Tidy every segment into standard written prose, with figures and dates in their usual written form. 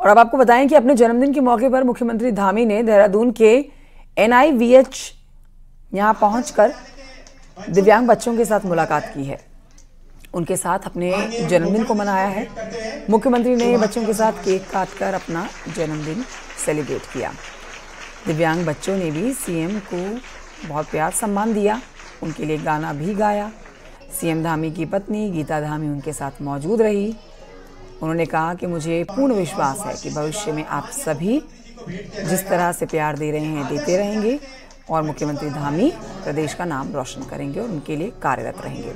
और अब आपको बताएं कि अपने जन्मदिन के मौके पर मुख्यमंत्री धामी ने देहरादून के NIVH यहां पहुंचकर दिव्यांग बच्चों के साथ मुलाकात की है, उनके साथ अपने जन्मदिन को मनाया है। मुख्यमंत्री ने बच्चों के साथ केक काटकर अपना जन्मदिन सेलिब्रेट किया। दिव्यांग बच्चों ने भी सीएम को बहुत प्यार सम्मान दिया, उनके लिए गाना भी गाया। सीएम धामी की पत्नी गीता धामी उनके साथ मौजूद रही। उन्होंने कहा कि मुझे पूर्ण विश्वास है कि भविष्य में आप सभी जिस तरह से प्यार दे रहे हैं देते रहेंगे और मुख्यमंत्री धामी प्रदेश का नाम रोशन करेंगे और उनके लिए कार्यरत रहेंगे।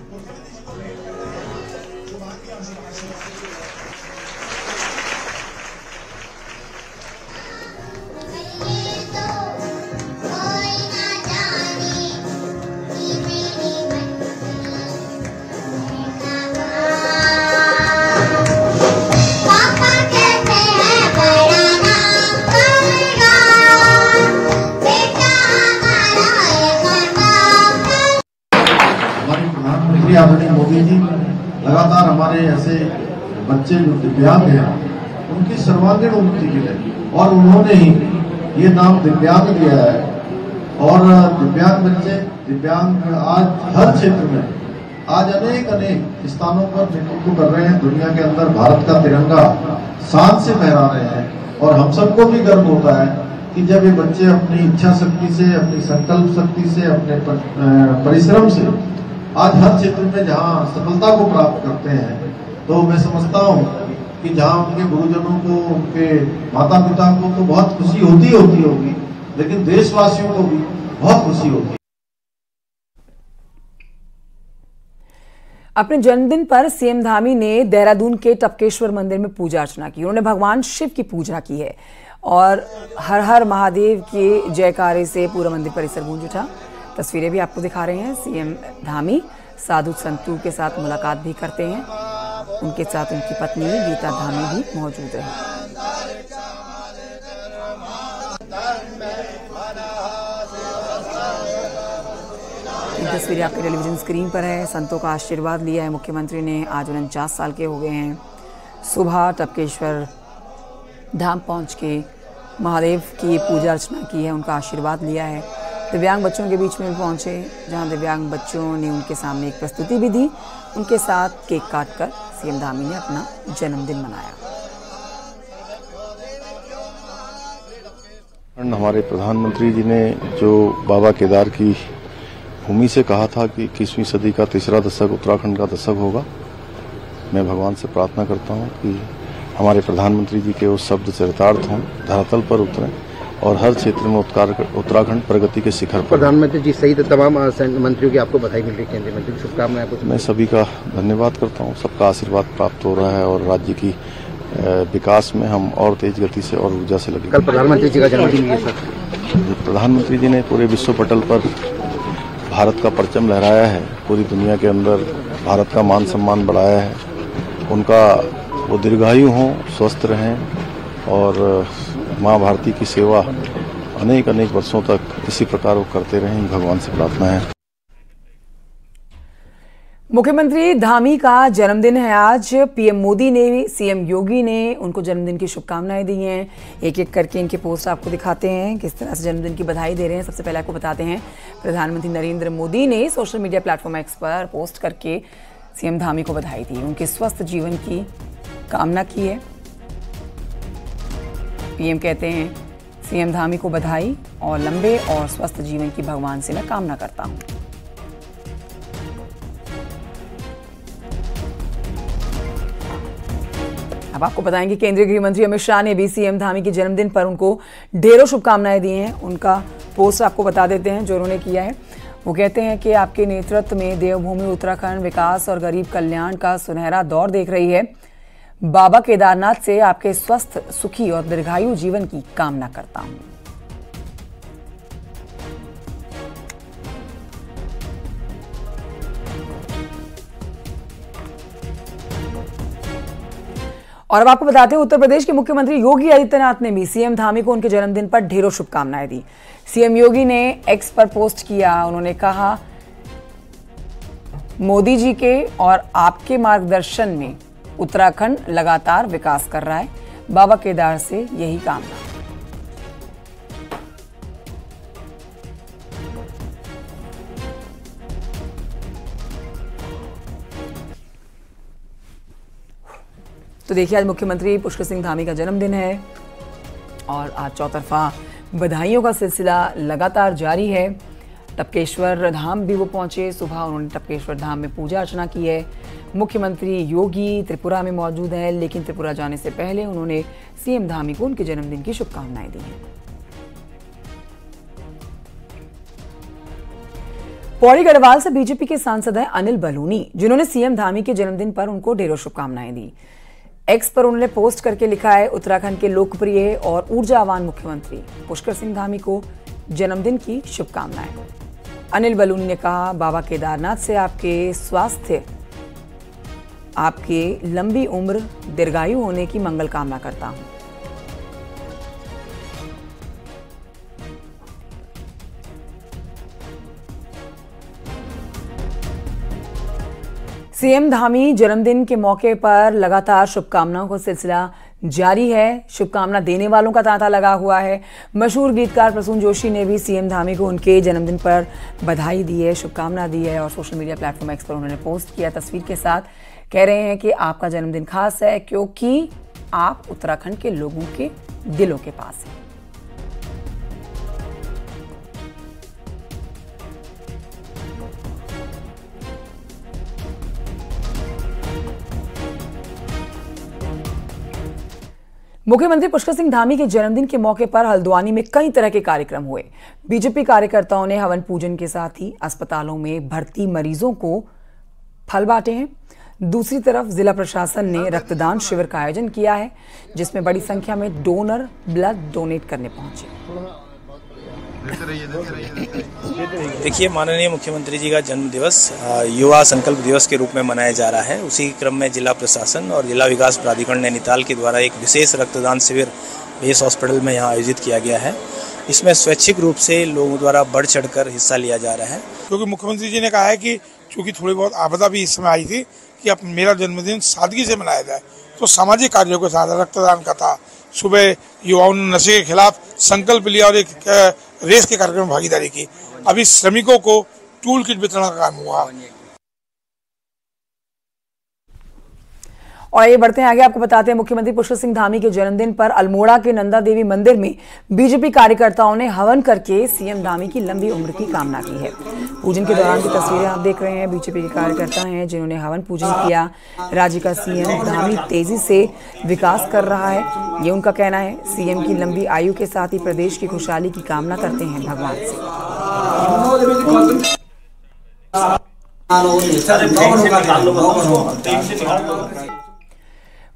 आदरणीय मोदी जी लगातार हमारे ऐसे बच्चे जो दिव्यांग हैं उनकी सर्वांगीण उन्नति के लिए, और उन्होंने ही ये नाम दिव्यांग दिया है। और दिव्यांग बच्चे दिव्यांग आज हर क्षेत्र में आज अनेक स्थानों पर नेतृत्व कर रहे हैं। दुनिया के अंदर भारत का तिरंगा शान से फहरा रहे हैं और हम सबको भी गर्व होता है कि जब ये बच्चे अपनी इच्छा शक्ति से, अपनी संकल्प शक्ति से, अपने परिश्रम से आज हर क्षेत्र में जहां सफलता को प्राप्त करते हैं, तो मैं समझता हूं कि जहां उनके गुरुजनों को, उनके माता पिता को तो बहुत खुशी होती होगी, लेकिन देशवासियों को भी बहुत खुशी होती है। अपने जन्मदिन पर सीएम धामी ने देहरादून के टपकेश्वर मंदिर में पूजा अर्चना की। उन्होंने भगवान शिव की पूजा की है और हर हर महादेव के जयकारे से पूरा मंदिर परिसर गूंज उठा। तस्वीरें भी आपको दिखा रहे हैं। सीएम धामी साधु संतों के साथ मुलाकात भी करते हैं, उनके साथ उनकी पत्नी गीता धामी भी मौजूद रही। ये तस्वीरें आपके टेलीविजन स्क्रीन पर है। संतों का आशीर्वाद लिया है मुख्यमंत्री ने। आज 49 साल के हो गए हैं। सुबह टपकेश्वर धाम पहुंच के महादेव की पूजा अर्चना की है, उनका आशीर्वाद लिया है। दिव्यांग बच्चों के बीच में पहुंचे, जहां दिव्यांग बच्चों ने उनके सामने एक प्रस्तुति भी दी। उनके साथ केक काटकर सीएम धामी ने अपना जन्मदिन मनाया। हमारे प्रधानमंत्री जी ने जो बाबा केदार की भूमि से कहा था कि 21वीं सदी का तीसरा दशक उत्तराखंड का दशक होगा, मैं भगवान से प्रार्थना करता हूं कि हमारे प्रधानमंत्री जी के उस शब्द चरितार्थ हों, धरातल पर उतरें और हर क्षेत्र में उत्तराखंड प्रगति के शिखर पर। प्रधानमंत्री जी सहित तमाम मंत्रियों की आपको बधाई मिल रही है, केंद्रीय मंत्री की शुभकामनाएं। मैं सभी का धन्यवाद करता हूं, सबका आशीर्वाद प्राप्त हो रहा है और राज्य की विकास में हम और तेज गति से और ऊर्जा से लगे। कल प्रधानमंत्री जी का जन्मदिन है सर। प्रधानमंत्री जी ने पूरे विश्व पटल पर भारत का परचम लहराया है, पूरी दुनिया के अंदर भारत का मान सम्मान बढ़ाया है। उनका वो दीर्घायु हों, स्वस्थ रहें और माँ भारती की सेवा अनेक वर्षों तक इसी प्रकार वो करते रहें, भगवान से प्रार्थना है। मुख्यमंत्री धामी का जन्मदिन है आज। पीएम मोदी ने, सीएम योगी ने उनको जन्मदिन की शुभकामनाएं दी हैं। एक एक करके इनके पोस्ट आपको दिखाते हैं, किस तरह से जन्मदिन की बधाई दे रहे हैं। सबसे पहले आपको बताते हैं, प्रधानमंत्री नरेंद्र मोदी ने सोशल मीडिया प्लेटफॉर्म एक्स पर पोस्ट करके सीएम धामी को बधाई दी, उनके स्वस्थ जीवन की कामना की है। पीएम कहते हैं, सीएम धामी को बधाई और लंबे और स्वस्थ जीवन की भगवान से मैं कामना करता हूं। अब आपको बताएंगे, केंद्रीय गृह मंत्री अमित शाह ने भी सीएम धामी के जन्मदिन पर उनको ढेरों शुभकामनाएं दी हैं। उनका पोस्ट आपको बता देते हैं जो उन्होंने किया है। वो कहते हैं कि आपके नेतृत्व में देवभूमि उत्तराखंड विकास और गरीब कल्याण का सुनहरा दौर देख रही है। बाबा केदारनाथ से आपके स्वस्थ, सुखी और दीर्घायु जीवन की कामना करता हूं। और अब आपको बताते हैं, उत्तर प्रदेश के मुख्यमंत्री योगी आदित्यनाथ ने भी सीएम धामी को उनके जन्मदिन पर ढेरों शुभकामनाएं दी। सीएम योगी ने एक्स पर पोस्ट किया, उन्होंने कहा, मोदी जी के और आपके मार्गदर्शन में उत्तराखंड लगातार विकास कर रहा है। बाबा केदार से यही कामना। तो देखिए, आज मुख्यमंत्री पुष्कर सिंह धामी का जन्मदिन है और आज चौतरफा बधाइयों का सिलसिला लगातार जारी है। टपकेश्वर धाम भी वो पहुंचे। सुबह उन्होंने टपकेश्वर धाम में पूजा अर्चना की है। मुख्यमंत्री योगी त्रिपुरा में मौजूद हैं, लेकिन त्रिपुरा जाने से पहले उन्होंने सीएम धामी को उनके जन्मदिन की शुभकामनाएं दी हैं। पौड़ी गढ़वाल से बीजेपी के सांसद हैं अनिल बलूनी, जिन्होंने सीएम धामी के जन्मदिन पर उनको ढेरों शुभकामनाएं दी। एक्स पर उन्होंने पोस्ट करके लिखा है, उत्तराखंड के लोकप्रिय और ऊर्जावान मुख्यमंत्री पुष्कर सिंह धामी को जन्मदिन की शुभकामनाएं। अनिल बलूनी ने कहा, बाबा केदारनाथ से आपके स्वास्थ्य, आपके लंबी उम्र, दीर्घायु होने की मंगल कामना करता हूं। सीएम धामी जन्मदिन के मौके पर लगातार शुभकामनाओं का सिलसिला जारी है। शुभकामना देने वालों का तांता लगा हुआ है। मशहूर गीतकार प्रसून जोशी ने भी सीएम धामी को उनके जन्मदिन पर बधाई दी है, शुभकामना दी है और सोशल मीडिया प्लेटफॉर्म एक्स पर उन्होंने पोस्ट किया तस्वीर के साथ। कह रहे हैं कि आपका जन्मदिन खास है क्योंकि आप उत्तराखंड के लोगों के दिलों के पास हैं। मुख्यमंत्री पुष्कर सिंह धामी के जन्मदिन के मौके पर हल्द्वानी में कई तरह के कार्यक्रम हुए। बीजेपी कार्यकर्ताओं ने हवन पूजन के साथ ही अस्पतालों में भर्ती मरीजों को फल बांटे हैं। दूसरी तरफ जिला प्रशासन ने रक्तदान शिविर का आयोजन किया है, जिसमें बड़ी संख्या में डोनर ब्लड डोनेट करने पहुंचे। देखिए, माननीय मुख्यमंत्री जी का जन्म दिवस युवा संकल्प दिवस के रूप में मनाया जा रहा है। उसी क्रम में जिला प्रशासन और जिला विकास प्राधिकरण नैनीताल के द्वारा एक विशेष रक्तदान शिविर बेस हॉस्पिटल में यहाँ आयोजित किया गया है। इसमें स्वैच्छिक रूप से लोगों द्वारा बढ़ चढ़कर हिस्सा लिया जा रहा है, क्योंकि मुख्यमंत्री जी ने कहा है कि चूंकि थोड़ी बहुत आपदा भी इस समय आई थी कि अब मेरा जन्मदिन सादगी से मनाया जाए, तो सामाजिक कार्यों के साथ रक्तदान का था। सुबह युवाओं ने नशे के खिलाफ संकल्प लिया और एक रेस के कार्यक्रम में भागीदारी की। अभी श्रमिकों को टूल किट वितरण का काम हुआ। और ये बढ़ते हैं आगे, आपको बताते हैं मुख्यमंत्री पुष्कर सिंह धामी के जन्मदिन पर अल्मोड़ा के नंदा देवी मंदिर में बीजेपी कार्यकर्ताओं ने हवन करके सीएम धामी की लंबी उम्र की कामना की है। पूजन के दौरान की तस्वीरें आप देख रहे हैं। बीजेपी के कार्यकर्ता हैं जिन्होंने हवन पूजन किया। राज्य का सीएम धामी तेजी से विकास कर रहा है, ये उनका कहना है। सीएम की लंबी आयु के साथ ही प्रदेश की खुशहाली की कामना करते हैं भगवान से।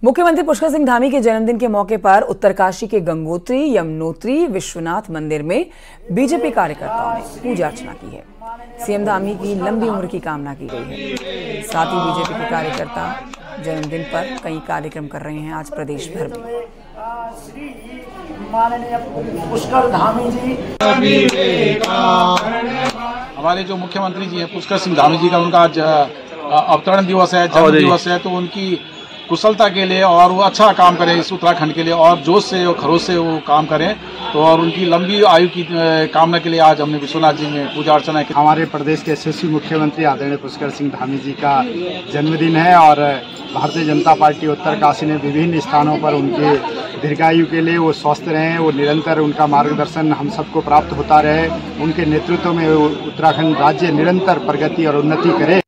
मुख्यमंत्री पुष्कर सिंह धामी के जन्मदिन के मौके पर उत्तरकाशी के गंगोत्री यमुनोत्री विश्वनाथ मंदिर में बीजेपी कार्यकर्ताओं ने पूजा अर्चना की है। सीएम धामी की लंबी उम्र की कामना की गई है। साथ ही बीजेपी के कार्यकर्ता जन्मदिन पर कई कार्यक्रम कर रहे हैं आज प्रदेश भर में। माननीय पुष्कर धामी जी, हमारे जो मुख्यमंत्री जी है पुष्कर सिंह धामी जी का उनका आज अवतरण दिवस है, जन्म दिवस है, तो उनकी कुशलता के लिए और वो अच्छा काम करें इस उत्तराखंड के लिए और जोश से और खरोश से वो काम करें, तो और उनकी लंबी आयु की कामना के लिए आज हमने विश्वनाथ जी में पूजा अर्चना की। हमारे प्रदेश के यशस्वी मुख्यमंत्री आदरणीय पुष्कर सिंह धामी जी का जन्मदिन है और भारतीय जनता पार्टी उत्तरकाशी ने विभिन्न स्थानों पर उनके दीर्घायु के लिए वो स्वस्थ रहें, वो निरंतर उनका मार्गदर्शन हम सबको प्राप्त होता रहे। उनके नेतृत्व में उत्तराखंड राज्य निरंतर प्रगति और उन्नति करे।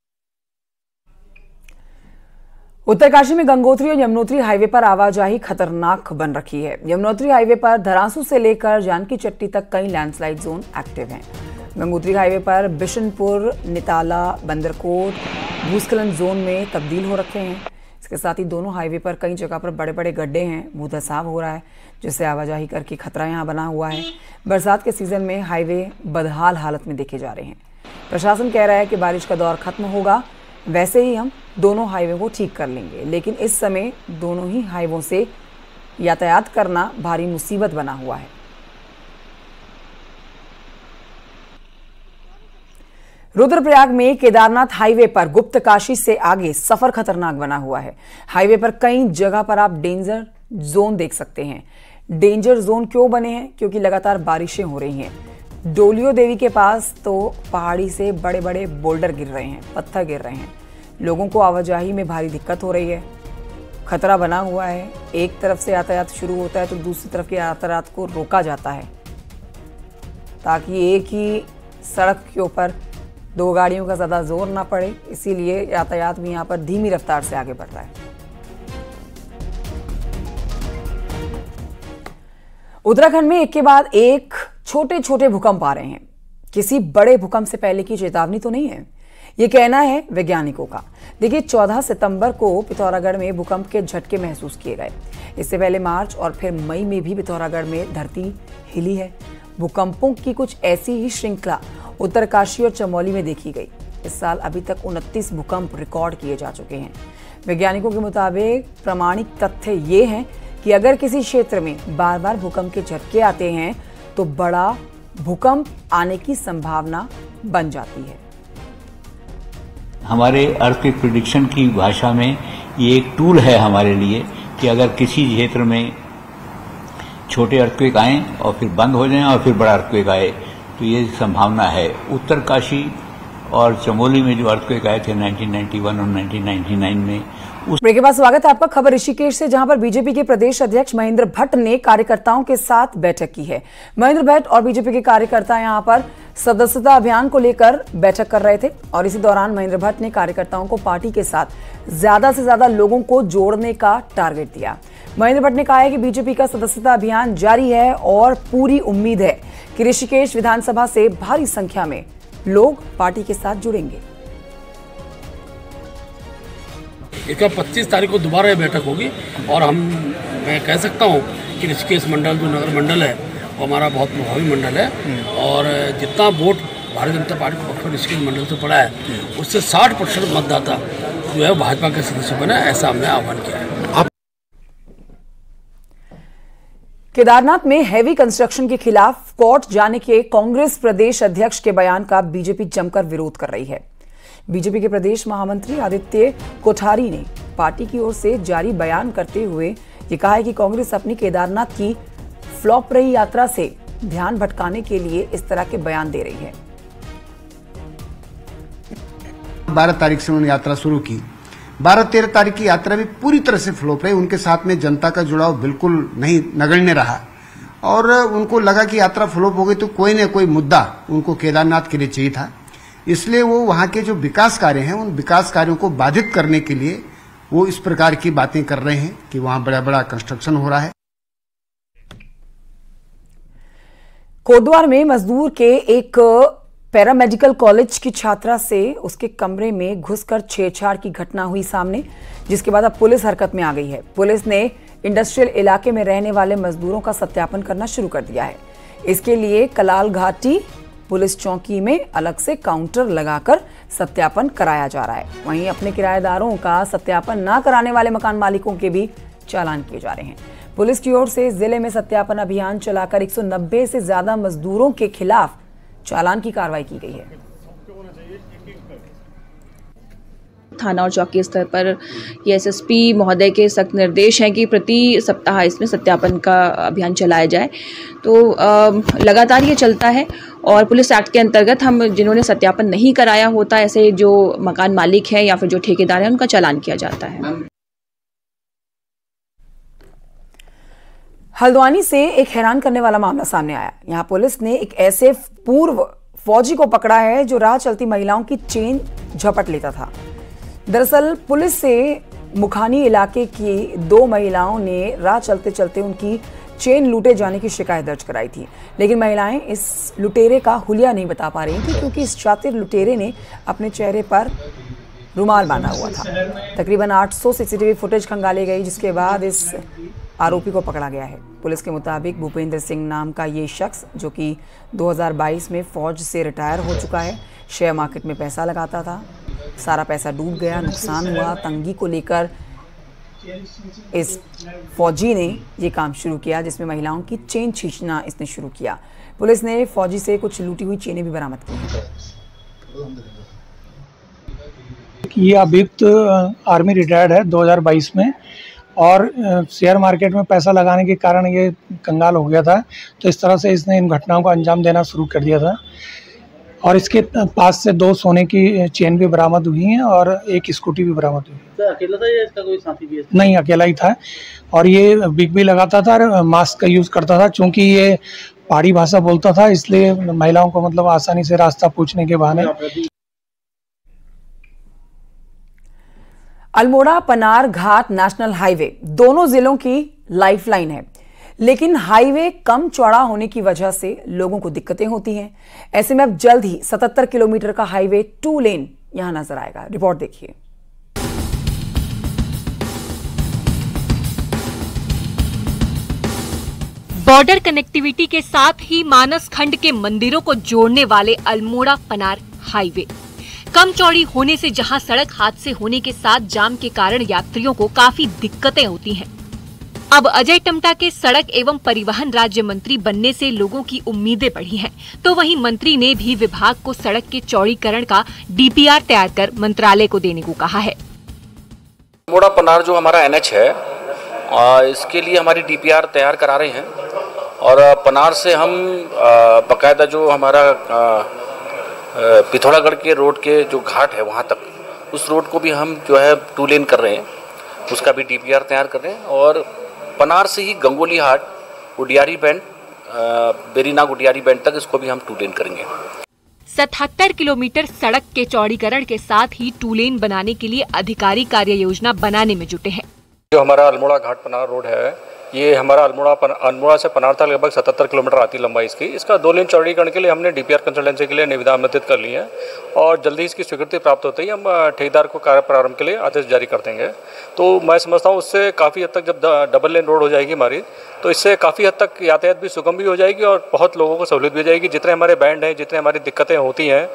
उत्तरकाशी में गंगोत्री और यमुनोत्री हाईवे पर आवाजाही खतरनाक बन रखी है। यमुनोत्री हाईवे पर धरासू से लेकर जानकी चट्टी तक कई लैंडस्लाइड जोन एक्टिव हैं। गंगोत्री हाईवे पर बिशनपुर, निताला, बंदरकोट भूस्खलन जोन में तब्दील हो रखे हैं। इसके साथ ही दोनों हाईवे पर कई जगह पर बड़े बड़े गड्ढे हैं, भूधसाव हो रहा है, जिससे आवाजाही करके खतरा यहाँ बना हुआ है। बरसात के सीजन में हाईवे बदहाल हालत में देखे जा रहे हैं। प्रशासन कह रहा है कि बारिश का दौर खत्म होगा, वैसे ही हम दोनों हाईवे को ठीक कर लेंगे, लेकिन इस समय दोनों ही हाईवों से यातायात करना भारी मुसीबत बना हुआ है। रुद्रप्रयाग में केदारनाथ हाईवे पर गुप्तकाशी से आगे सफर खतरनाक बना हुआ है। हाईवे पर कई जगह पर आप डेंजर जोन देख सकते हैं। डेंजर जोन क्यों बने हैं? क्योंकि लगातार बारिशें हो रही हैं। डोलियो देवी के पास तो पहाड़ी से बड़े बड़े बोल्डर गिर रहे हैं, पत्थर गिर रहे हैं। लोगों को आवाजाही में भारी दिक्कत हो रही है। खतरा बना हुआ है। एक तरफ से यातायात शुरू होता है तो दूसरी तरफ के यातायात को रोका जाता है ताकि एक ही सड़क के ऊपर दो गाड़ियों का ज़्यादा जोर ना पड़े। इसीलिए यातायात भी यहाँ पर धीमी रफ्तार से आगे बढ़ रहा है। उत्तराखंड में एक के बाद एक छोटे छोटे भूकंप आ रहे हैं। किसी बड़े भूकंप से पहले की चेतावनी तो नहीं है, ये कहना है वैज्ञानिकों का। देखिए 14 सितंबर को पिथौरागढ़ में भूकंप के झटके महसूस किए गए। इससे पहले मार्च और फिर मई में भी पिथौरागढ़ में धरती हिली है। भूकंपों की कुछ ऐसी ही श्रृंखला उत्तरकाशी और चमोली में देखी गई। इस साल अभी तक 29 भूकंप रिकॉर्ड किए जा चुके हैं। वैज्ञानिकों के मुताबिक प्रामाणिक तथ्य ये हैं कि अगर किसी क्षेत्र में बार बार भूकंप के झटके आते हैं तो बड़ा भूकंप आने की संभावना बन जाती है। हमारे अर्थक्वेक प्रेडिक्शन की भाषा में ये एक टूल है हमारे लिए कि अगर किसी क्षेत्र में छोटे अर्थक्वेक आए और फिर बंद हो जाएं और फिर बड़ा अर्थक्वेक आए तो ये संभावना है। उत्तरकाशी और चमोली में जो अर्थक्वेक आए थे 1991 और 1999 में। ब्रेक के बाद स्वागत है आपका। खबर ऋषिकेश से, जहां पर बीजेपी के प्रदेश अध्यक्ष महेंद्र भट्ट ने कार्यकर्ताओं के साथ बैठक की है। महेंद्र भट्ट और बीजेपी के कार्यकर्ता यहां पर सदस्यता अभियान को लेकर बैठक कर रहे थे और इसी दौरान महेंद्र भट्ट ने कार्यकर्ताओं को पार्टी के साथ ज्यादा से ज्यादा लोगों को जोड़ने का टारगेट दिया। महेंद्र भट्ट ने कहा है कि बीजेपी का सदस्यता अभियान जारी है और पूरी उम्मीद है कि ऋषिकेश विधानसभा से भारी संख्या में लोग पार्टी के साथ जुड़ेंगे। इसका 25 तारीख को दोबारा बैठक होगी और मैं कह सकता हूँ कि ऋषिकेश मंडल जो नगर मंडल है वो हमारा बहुत प्रभावी मंडल है और जितना वोट भारतीय जनता पार्टी को पक्ष में ऋषिकेश मंडल से पड़ा है उससे 60% मतदाता जो है भाजपा के सदस्य बने, ऐसा हमने आह्वान किया है। केदारनाथ में हैवी कंस्ट्रक्शन के खिलाफ कोर्ट जाने के कांग्रेस प्रदेश अध्यक्ष के बयान का बीजेपी जमकर विरोध कर रही है। बीजेपी के प्रदेश महामंत्री आदित्य कोठारी ने पार्टी की ओर से जारी बयान करते हुए ये कहा है कि कांग्रेस अपनी केदारनाथ की फ्लॉप रही यात्रा से ध्यान भटकाने के लिए इस तरह के बयान दे रही है। 12 तारीख से उन्होंने यात्रा शुरू की। 12-13 तारीख की यात्रा भी पूरी तरह से फ्लॉप रही। उनके साथ में जनता का जुड़ाव बिल्कुल नहीं, नगण्य रहा और उनको लगा कि यात्रा फ्लॉप हो गई तो कोई न कोई मुद्दा उनको केदारनाथ के लिए चाहिए था। इसलिए वो वहां के जो विकास कार्य हैं उन विकास कार्यों को बाधित करने के लिए वो इस प्रकार की बातें कर रहे हैं कि वहां बड़ा बड़ा कंस्ट्रक्शन हो रहा है। कोटद्वार में मजदूर के एक पैरामेडिकल कॉलेज की छात्रा से उसके कमरे में घुसकर छेड़छाड़ की घटना हुई सामने, जिसके बाद अब पुलिस हरकत में आ गई है। पुलिस ने इंडस्ट्रियल इलाके में रहने वाले मजदूरों का सत्यापन करना शुरू कर दिया है। इसके लिए कलाल घाटी पुलिस चौकी में अलग से काउंटर लगाकर सत्यापन कराया जा रहा है। वहीं अपने किराएदारों का सत्यापन न कराने वाले मकान मालिकों के भी चालान किए जा रहे हैं। पुलिस की ओर से जिले में सत्यापन अभियान चलाकर 190 से ज्यादा मजदूरों के खिलाफ चालान की कार्रवाई की गई है। थाना और चौकी स्तर पर ये एसएसपी महोदय के सख्त निर्देश हैं कि प्रति सप्ताह इसमें सत्यापन का अभियान चलाया जाए। तो लगातार ये चलता है और पुलिस एक्ट के अंतर्गत हम जिन्होंने सत्यापन नहीं कराया होता, ऐसे जो मकान मालिक हैं या फिर जो ठेकेदार हैं, उनका चालान किया जाता है। हल्द्वानी से एक हैरान करने वाला मामला सामने आया। यहां पुलिस ने एक ऐसे पूर्व फौजी को पकड़ा है जो राह चलती महिलाओं की चेन झपट लेता था। दरअसल पुलिस से मुखानी इलाके की 2 महिलाओं ने राह चलते चलते उनकी चेन लूटे जाने की शिकायत दर्ज कराई थी, लेकिन महिलाएं इस लुटेरे का हुलिया नहीं बता पा रही थी क्योंकि इस शातिर लुटेरे ने अपने चेहरे पर रुमाल बांधा हुआ था। तकरीबन 800 सीसीटीवी फुटेज खंगाली गई, जिसके बाद इस आरोपी को पकड़ा गया है। पुलिस के मुताबिक भूपेंद्र सिंह नाम का ये शख्स, जो कि 2022 में फौज से रिटायर हो चुका है, शेयर मार्केट में पैसा लगाता था। सारा पैसा डूब गया, नुकसान हुआ। तंगी को लेकर इस फौजी ने ये काम शुरू किया, जिसमें महिलाओं की चेन खींचना इसने शुरू किया। पुलिस ने फौजी से कुछ लूटी हुई चेनें भी बरामद की। ये अभियुक्त आर्मी रिटायर्ड है 2022 में और शेयर मार्केट में पैसा लगाने के कारण ये कंगाल हो गया था। तो इस तरह से इसने इन घटनाओं को अंजाम देना शुरू कर दिया था। और इसके पास से 2 सोने की चेन भी बरामद हुई हैं और एक स्कूटी भी बरामद हुई। तो अकेला था या इसका कोई साथी भी है? नहीं, अकेला ही था और ये बिग भी लगाता था और मास्क का यूज़ करता था। चूँकि ये पहाड़ी भाषा बोलता था इसलिए महिलाओं को मतलब आसानी से रास्ता पूछने के बहाने। अल्मोड़ा पनार घाट नेशनल हाईवे दोनों जिलों की लाइफलाइन है, लेकिन हाईवे कम चौड़ा होने की वजह से लोगों को दिक्कतें होती हैं। ऐसे में अब जल्द ही 77 किलोमीटर का हाईवे 2 लेन यहां नजर आएगा। रिपोर्ट देखिए। बॉर्डर कनेक्टिविटी के साथ ही मानस खंड के मंदिरों को जोड़ने वाले अल्मोड़ा पनार हाईवे कम चौड़ी होने से जहां सड़क हादसे होने के साथ जाम के कारण यात्रियों को काफी दिक्कतें होती हैं। अब अजय टम्टा के सड़क एवं परिवहन राज्य मंत्री बनने से लोगों की उम्मीदें बढ़ी हैं, तो वहीं मंत्री ने भी विभाग को सड़क के चौड़ीकरण का डीपीआर तैयार कर मंत्रालय को देने को कहा है। अल्मोड़ा पनार जो हमारा NH है इसके लिए हमारी डीपीआर तैयार करा रहे हैं और पनार से हम बकायदा जो हमारा पिथौरागढ़ के रोड के जो घाट है वहाँ तक उस रोड को भी हम जो है 2 लेन कर रहे हैं, उसका भी डीपीआर तैयार कर रहे हैं। और पनार से ही गंगोली हाट उडियारी बैंड बेरीनाग उडियारी बैंड तक इसको भी हम 2 लेन करेंगे। 77 किलोमीटर सड़क के चौड़ीकरण के साथ ही 2 लेन बनाने के लिए अधिकारी कार्य योजना बनाने में जुटे हैं। जो हमारा अल्मोड़ा घाट पनार रोड है ये हमारा अल्मोड़ा से पनार तक लगभग 77 किलोमीटर आती लंबाई इसकी। इसका 2 लेन चौड़ीकरण के लिए हमने डीपीआर कंसल्टेंसी के लिए निविदा आमंत्रित कर ली है और जल्दी इसकी स्वीकृति प्राप्त होते ही हम ठेकेदार को कार्य प्रारंभ के लिए आदेश जारी कर देंगे। तो मैं समझता हूँ उससे काफ़ी हद तक जब डबल लेन रोड हो जाएगी हमारी तो इससे काफ़ी हद तक यातायात भी सुगम भी हो जाएगी और बहुत लोगों को सहूलियत भी हो जाएगी। जितने हमारे बैंड हैं, जितने हमारी दिक्कतें होती हैं,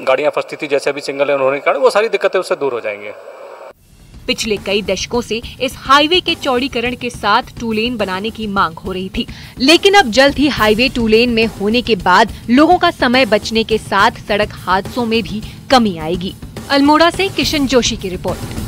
गाड़ियाँ फंसती थी जैसे अभी सिंगल लेन होने के कारण, वो सारी दिक्कतें उससे दूर हो जाएंगी। पिछले कई दशकों से इस हाईवे के चौड़ीकरण के साथ 2 लेन बनाने की मांग हो रही थी, लेकिन अब जल्द ही हाईवे 2 लेन में होने के बाद लोगों का समय बचने के साथ सड़क हादसों में भी कमी आएगी। अल्मोड़ा से किशन जोशी की रिपोर्ट।